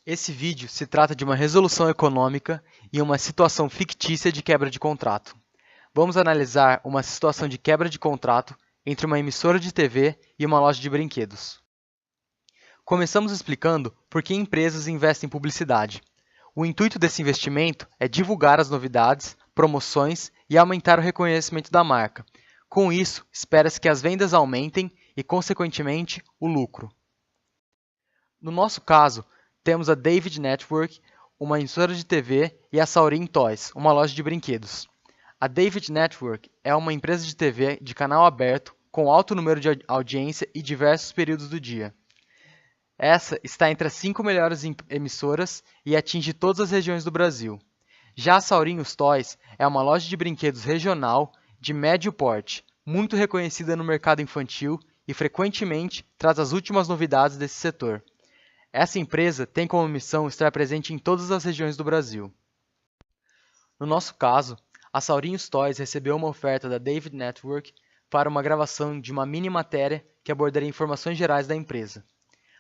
Esse vídeo se trata de uma resolução econômica e uma situação fictícia de quebra de contrato. Vamos analisar uma situação de quebra de contrato entre uma emissora de TV e uma loja de brinquedos. Começamos explicando por que empresas investem em publicidade. O intuito desse investimento é divulgar as novidades, promoções e aumentar o reconhecimento da marca. Com isso, espera-se que as vendas aumentem e, consequentemente, o lucro. No nosso caso, temos a David Network, uma emissora de TV, e a Saurin Toys, uma loja de brinquedos. A David Network é uma empresa de TV de canal aberto, com alto número de audiência e diversos períodos do dia. Essa está entre as 5 melhores emissoras e atinge todas as regiões do Brasil. Já a Saurin Toys é uma loja de brinquedos regional de médio porte, muito reconhecida no mercado infantil e frequentemente traz as últimas novidades desse setor. Essa empresa tem como missão estar presente em todas as regiões do Brasil. No nosso caso, a Saurin Toys recebeu uma oferta da David Network para uma gravação de uma mini matéria que abordaria informações gerais da empresa.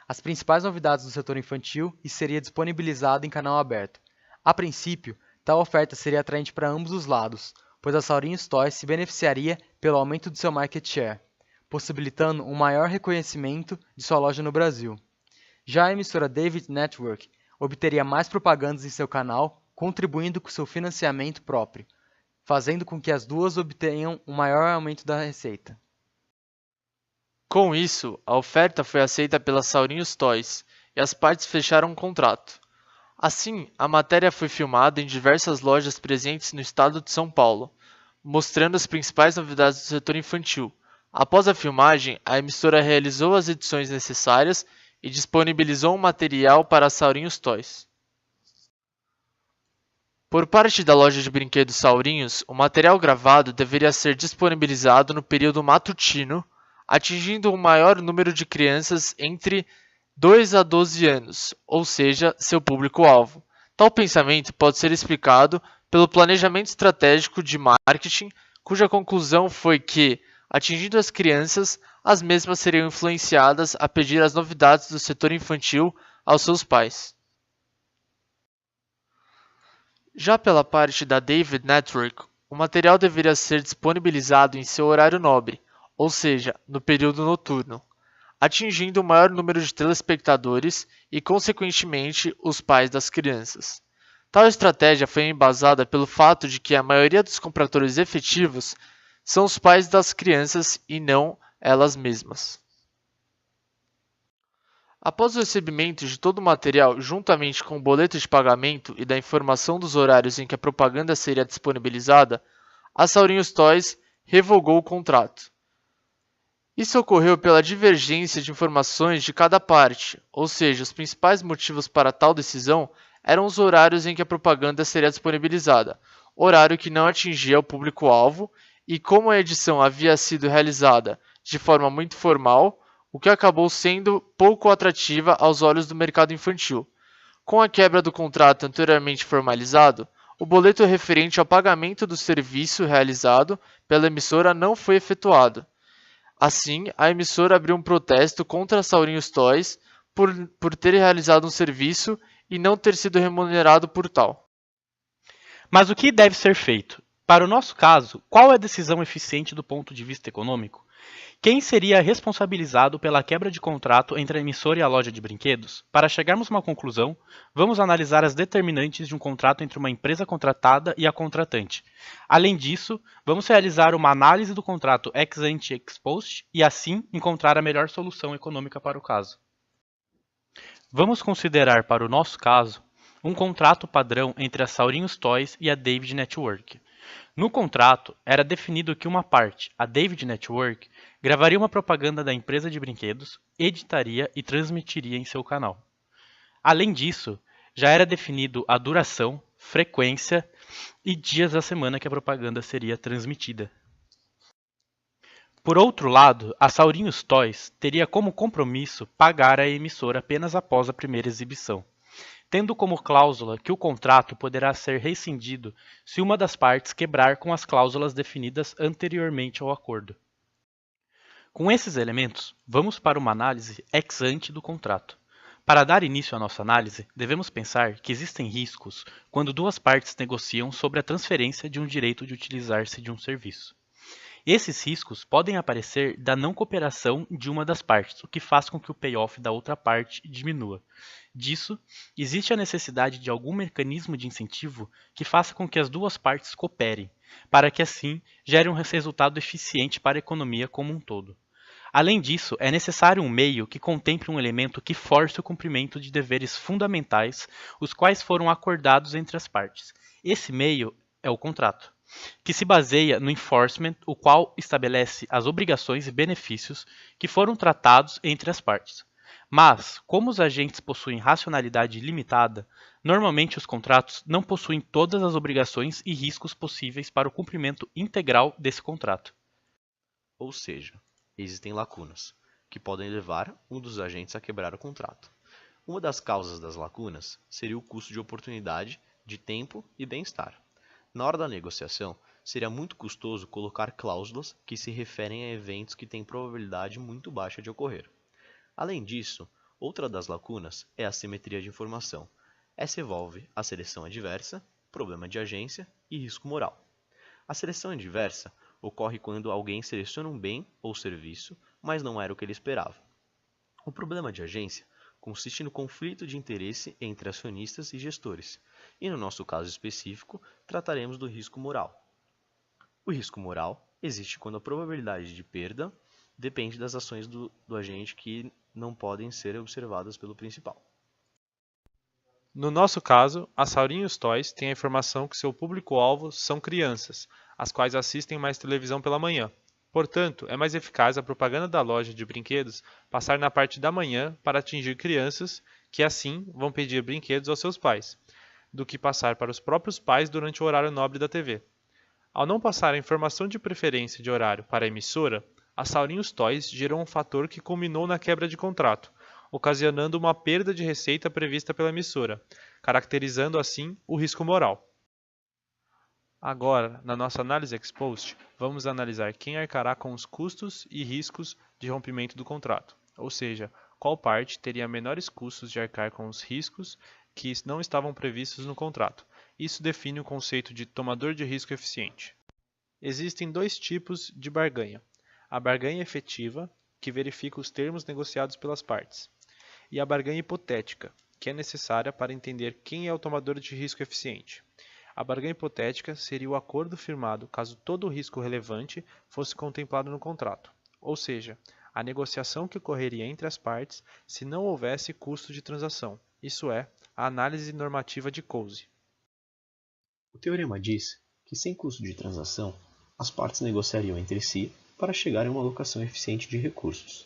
As principais novidades do setor infantil e seria disponibilizado em canal aberto. A princípio, tal oferta seria atraente para ambos os lados, pois a Saurin Toys se beneficiaria pelo aumento de seu market share, possibilitando um maior reconhecimento de sua loja no Brasil. Já a emissora David Network obteria mais propagandas em seu canal, contribuindo com seu financiamento próprio, fazendo com que as duas obtenham um maior aumento da receita. Com isso, a oferta foi aceita pela Saurin Toys e as partes fecharam um contrato. Assim, a matéria foi filmada em diversas lojas presentes no estado de São Paulo, mostrando as principais novidades do setor infantil. Após a filmagem, a emissora realizou as edições necessárias e disponibilizou um material para a Saurin Toys. Por parte da loja de brinquedos Saurinhos, o material gravado deveria ser disponibilizado no período matutino, atingindo um maior número de crianças entre 2 a 12 anos, ou seja, seu público-alvo. Tal pensamento pode ser explicado pelo planejamento estratégico de marketing, cuja conclusão foi que, atingindo as crianças, as mesmas seriam influenciadas a pedir as novidades do setor infantil aos seus pais. Já pela parte da David Network, o material deveria ser disponibilizado em seu horário nobre, ou seja, no período noturno, atingindo o maior número de telespectadores e, consequentemente, os pais das crianças. Tal estratégia foi embasada pelo fato de que a maioria dos compradores efetivos são os pais das crianças e não elas mesmas. Após o recebimento de todo o material, juntamente com o boleto de pagamento e da informação dos horários em que a propaganda seria disponibilizada, a Saurin Toys revogou o contrato. Isso ocorreu pela divergência de informações de cada parte, ou seja, os principais motivos para tal decisão eram os horários em que a propaganda seria disponibilizada, horário que não atingia o público-alvo, e como a edição havia sido realizada de forma muito formal, o que acabou sendo pouco atrativa aos olhos do mercado infantil. Com a quebra do contrato anteriormente formalizado, o boleto referente ao pagamento do serviço realizado pela emissora não foi efetuado. Assim, a emissora abriu um protesto contra a Saurin Toys por ter realizado um serviço e não ter sido remunerado por tal. Mas o que deve ser feito? Para o nosso caso, qual é a decisão eficiente do ponto de vista econômico? Quem seria responsabilizado pela quebra de contrato entre a emissora e a loja de brinquedos? Para chegarmos a uma conclusão, vamos analisar as determinantes de um contrato entre uma empresa contratada e a contratante. Além disso, vamos realizar uma análise do contrato ex ante e ex post e assim encontrar a melhor solução econômica para o caso. Vamos considerar para o nosso caso um contrato padrão entre a Saurin Toys e a David Network. No contrato, era definido que uma parte, a David Network, gravaria uma propaganda da empresa de brinquedos, editaria e transmitiria em seu canal. Além disso, já era definido a duração, frequência e dias da semana que a propaganda seria transmitida. Por outro lado, a Saurin Toys teria como compromisso pagar a emissora apenas após a primeira exibição, tendo como cláusula que o contrato poderá ser rescindido se uma das partes quebrar com as cláusulas definidas anteriormente ao acordo. Com esses elementos, vamos para uma análise ex ante do contrato. Para dar início à nossa análise, devemos pensar que existem riscos quando duas partes negociam sobre a transferência de um direito de utilizar-se de um serviço. Esses riscos podem aparecer da não cooperação de uma das partes, o que faz com que o payoff da outra parte diminua. Disso, existe a necessidade de algum mecanismo de incentivo que faça com que as duas partes cooperem, para que assim gere um resultado eficiente para a economia como um todo. Além disso, é necessário um meio que contemple um elemento que force o cumprimento de deveres fundamentais, os quais foram acordados entre as partes. Esse meio é o contrato, que se baseia no enforcement, o qual estabelece as obrigações e benefícios que foram tratados entre as partes. Mas, como os agentes possuem racionalidade limitada, normalmente os contratos não possuem todas as obrigações e riscos possíveis para o cumprimento integral desse contrato. Ou seja, existem lacunas, que podem levar um dos agentes a quebrar o contrato. Uma das causas das lacunas seria o custo de oportunidade, de tempo e bem-estar. Na hora da negociação, seria muito custoso colocar cláusulas que se referem a eventos que têm probabilidade muito baixa de ocorrer. Além disso, outra das lacunas é a assimetria de informação. Essa envolve a seleção adversa, problema de agência e risco moral. A seleção adversa ocorre quando alguém seleciona um bem ou serviço, mas não era o que ele esperava. O problema de agência consiste no conflito de interesse entre acionistas e gestores, e no nosso caso específico, trataremos do risco moral. O risco moral existe quando a probabilidade de perda depende das ações do agente que não podem ser observadas pelo principal. No nosso caso, a Saurinhos Toys tem a informação que seu público-alvo são crianças, as quais assistem mais televisão pela manhã. Portanto, é mais eficaz a propaganda da loja de brinquedos passar na parte da manhã para atingir crianças que assim vão pedir brinquedos aos seus pais, do que passar para os próprios pais durante o horário nobre da TV. Ao não passar a informação de preferência de horário para a emissora, a Saurinhos Toys gerou um fator que culminou na quebra de contrato, ocasionando uma perda de receita prevista pela emissora, caracterizando assim o risco moral. Agora, na nossa análise ex post, vamos analisar quem arcará com os custos e riscos de rompimento do contrato, ou seja, qual parte teria menores custos de arcar com os riscos que não estavam previstos no contrato. Isso define o conceito de tomador de risco eficiente. Existem dois tipos de barganha: a barganha efetiva, que verifica os termos negociados pelas partes, e a barganha hipotética, que é necessária para entender quem é o tomador de risco eficiente. A barganha hipotética seria o acordo firmado caso todo o risco relevante fosse contemplado no contrato, ou seja, a negociação que ocorreria entre as partes se não houvesse custo de transação, isso é, a análise normativa de Coase. O teorema diz que sem custo de transação, as partes negociariam entre si para chegar a uma alocação eficiente de recursos.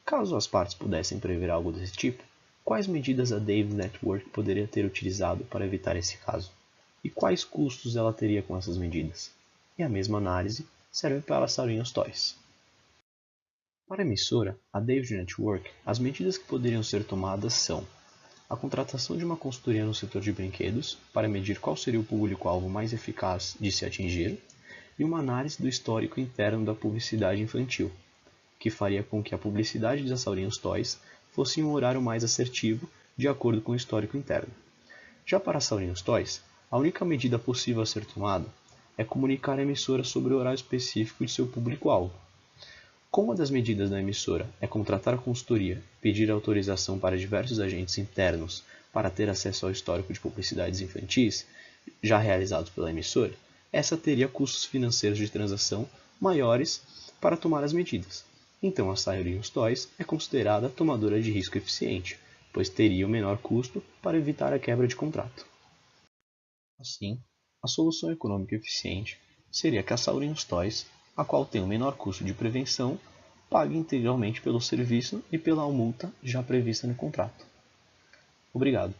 Caso as partes pudessem prever algo desse tipo, quais medidas a Davis Network poderia ter utilizado para evitar esse caso? E quais custos ela teria com essas medidas? E a mesma análise serve para a Saurinhos Toys. Para a emissora, a Davis Network, as medidas que poderiam ser tomadas são a contratação de uma consultoria no setor de brinquedos para medir qual seria o público-alvo mais eficaz de se atingir e uma análise do histórico interno da publicidade infantil, que faria com que a publicidade da Saurinhos Toys fosse em um horário mais assertivo de acordo com o histórico interno. Já para a Saurinhos Toys, a única medida possível a ser tomada é comunicar à emissora sobre o horário específico de seu público-alvo. Como uma das medidas da emissora é contratar a consultoria e pedir autorização para diversos agentes internos para ter acesso ao histórico de publicidades infantis já realizados pela emissora, essa teria custos financeiros de transação maiores para tomar as medidas. Então a Saurinhos Toys é considerada tomadora de risco eficiente, pois teria o menor custo para evitar a quebra de contrato. Assim, a solução econômica eficiente seria que a Saurinhos Toys, a qual tem o menor custo de prevenção, pague integralmente pelo serviço e pela multa já prevista no contrato. Obrigado.